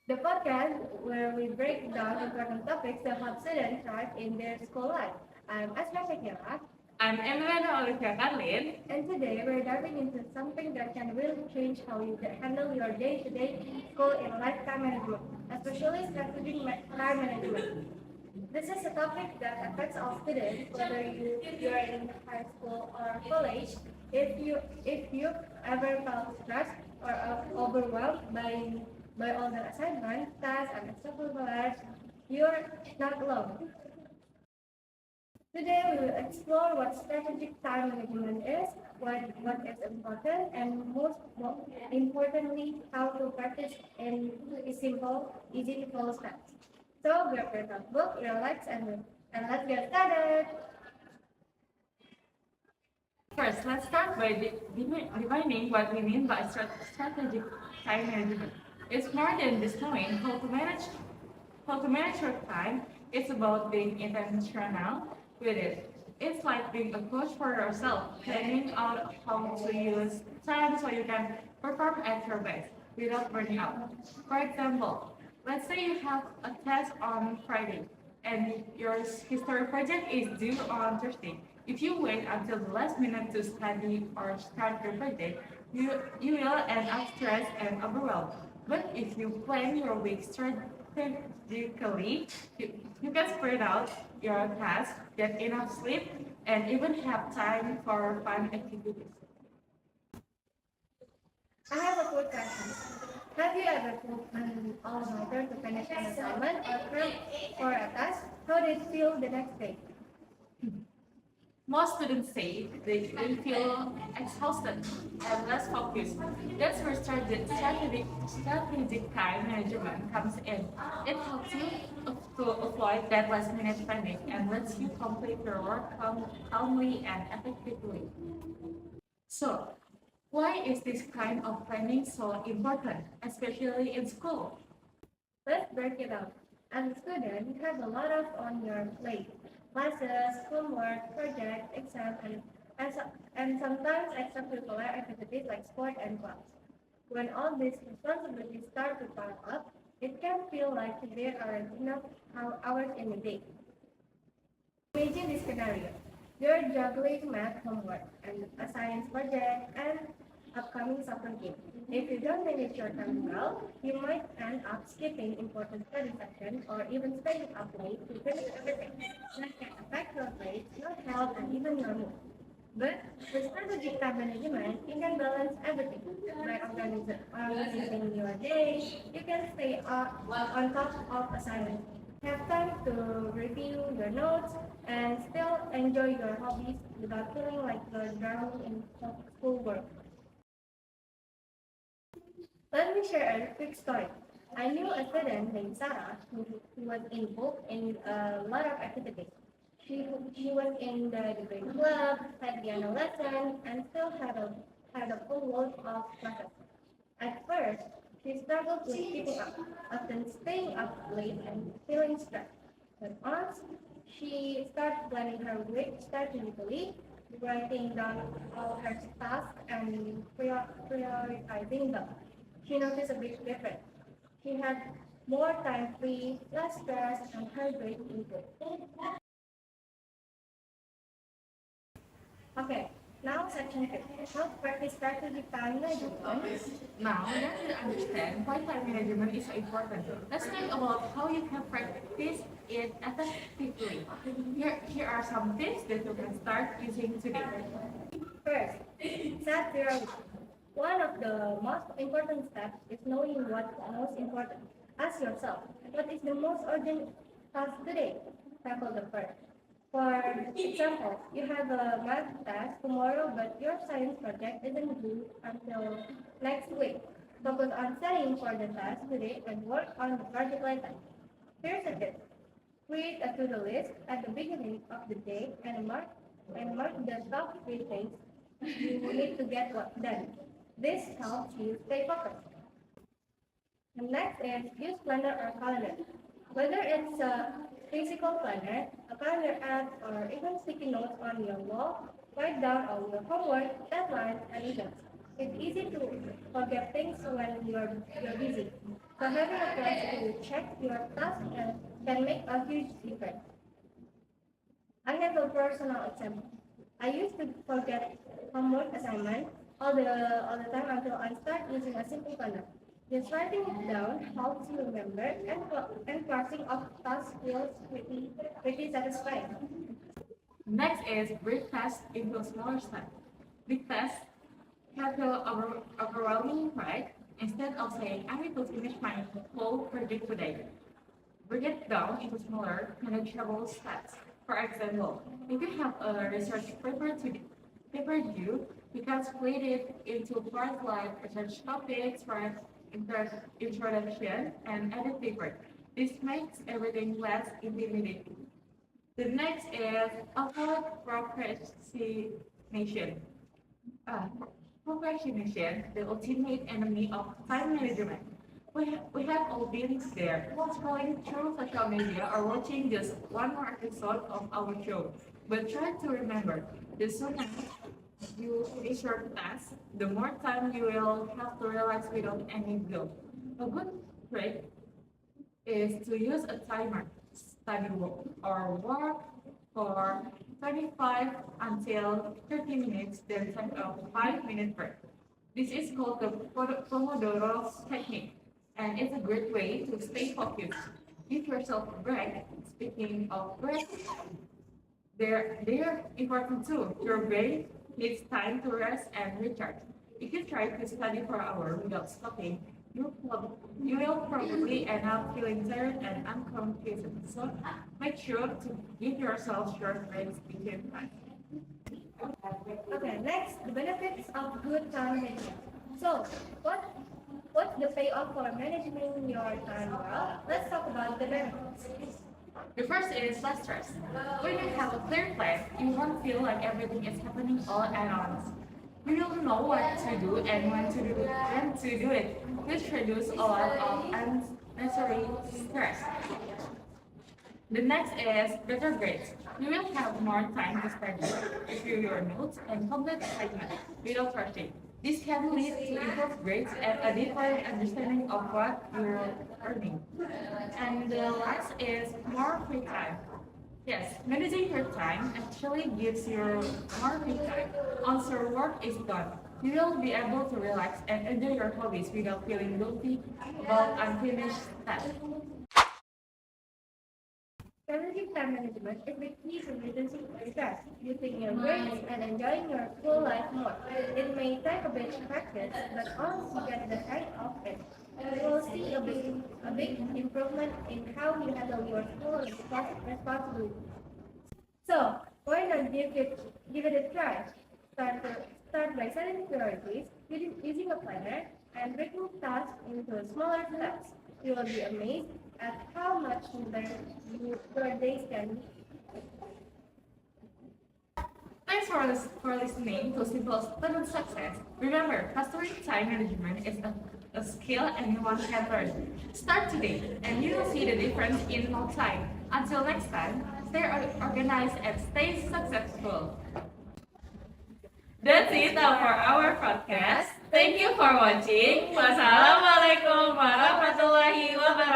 the podcast where we break down important topics that help students thrive in their school life. I'm Azka. I'm Emil, And today we're diving into something that can really change how you can handle your day-to-day school and lifetime management, especially strategic time management. This is a topic that affects all students, whether you're in high school or college. If you've ever felt stressed or overwhelmed by all the assignments, tasks, and extracurriculars, you're not alone. Today we will explore what strategic time management is, what is important, and most importantly, how to practice in simple, easy to follow steps. So grab your notebook, relax, and let's get started. First, let's start by defining what we mean by strategic time management. It's more than just knowing how to manage your time. It's about being intentional with it. It's like being a coach for yourself, planning out how to use time so you can perform at your best without burning out. For example, let's say you have a test on Friday and your history project is due on Thursday. If you wait until the last minute to study or start your project, you will end up stressed and overwhelmed. But if you plan your week strategically, you can spread out your tasks, get enough sleep, and even have time for fun activities. I have a quick question. Have you ever put an all-nighter to finish an assignment or prep for a task? How did it feel the next day? Most students say they feel exhausted and less focused. That's where strategic time management comes in. It helps you to avoid that last minute panic and lets you complete your work calmly and effectively. So, why is this kind of planning so important, especially in school? Let's break it down. As a student, you have a lot of on your plate. Classes, homework, projects, exams, and sometimes extracurricular activities like sport and clubs. When all these responsibilities start to pile up, it can feel like there aren't enough hours in the day. Imagine this scenario. You're juggling math homework and a science project and upcoming soccer game. If you don't manage your time well, you might end up skipping important study sessions or even staying up late to finish everything. That can affect your grades, your health, and even your mood. But with strategic time management, you can balance everything. By organizing your day, you can stay on top of assignments, have time to review your notes, and still enjoy your hobbies without feeling like you're drowning in schoolwork. Let me share a quick story. I knew a student named Sarah who was involved in a lot of activities. She was in the debate club, had piano lessons, and still had a full load of classes. At first, she struggled with keeping up, often staying up late and feeling stressed. But once she started planning her week strategically, writing down all her tasks and prioritizing them, she noticed a big difference. She had more time free, less stress, and her grades improved. Okay, now section 2. How to practice strategic time management. Now that you understand why time management is so important, let's talk about how you can practice it effectively. Here are some tips that you can start using today. First, set priorities. One of the most important steps is knowing what's most important. Ask yourself, what is the most urgent task today? Tackle the first. For example, you have a math test tomorrow, but your science project isn't due until next week. Focus on studying for the test today and work on the project later. Here's a tip. Create a to-do list at the beginning of the day and mark the top three things you need to get what done. This helps you stay focused. And next is use planner or calendar. Whether it's a physical planner, a calendar app, or even sticky notes on your wall, write down all your homework, deadlines, and events. It's easy to forget things when you're busy. So having a place to check your task can make a huge difference. I have a personal example. I used to forget homework assignment all the time until I start using a simple planner. Just writing it down helps you remember, and crossing off tasks feels pretty satisfying. Next is break tasks into smaller steps. Big tasks can feel overwhelming, right? Instead of saying, I need to finish my whole project today, break it down into smaller, manageable steps. For example, if you have a research paper due, you can split it into parts like research topics, right, introduction, and edit paper. This makes everything less intimidating. The next is avoid procrastination. Uh, Procrastination, the ultimate enemy of time management. We have all been there, scrolling through social media or watching just one more episode of our show. But try to remember, the sooner you finish your task, the more time you will have to relax without any guilt. A good trick is to use a timer, study or work for 25 until 30 minutes, then take a 5-minute break. This is called the Pomodoro technique, and it's a great way to stay focused. Give yourself a break. Speaking of break, they're important too. Your brain needs time to rest and recharge. If you try to study for an hour without stopping, you will probably end up feeling tired and unconfused. So make sure to give yourself short breaks between time. Okay, next, the benefits of good time management. So, what's the payoff for managing your time well? Let's talk about the benefits. The first is less stress. When you have a clear plan, you won't feel like everything is happening all at once. You will know what to do and when to do it, which reduces a lot of unnecessary stress. The next is better grades. You will have more time to study, review your notes, and complete assignments without rushing. This can lead to improved grades and a deeper understanding of what you're learning. And the last is more free time. Yes, managing your time actually gives you more free time. Once your work is done, you will be able to relax and enjoy your hobbies without feeling guilty about unfinished tasks. Strategic time management is the key to reducing stress, using your brains, and enjoying your full life more. It may take a bit of practice, but once you get the hang of it, you will see a big improvement in how you handle your full responsibilities. So, why not give it a try? Start by setting priorities, using a planner, and breaking tasks into smaller steps. You will be amazed at how much better your days can be. Thanks for listening to Simple Student Success. Remember, mastering time management is a skill anyone can learn. Start today, and you will see the difference in no time. Until next time, stay organized and stay successful. That's it for our podcast. Thank you for watching. Wassalamualaikum warahmatullahi wabarakatuh.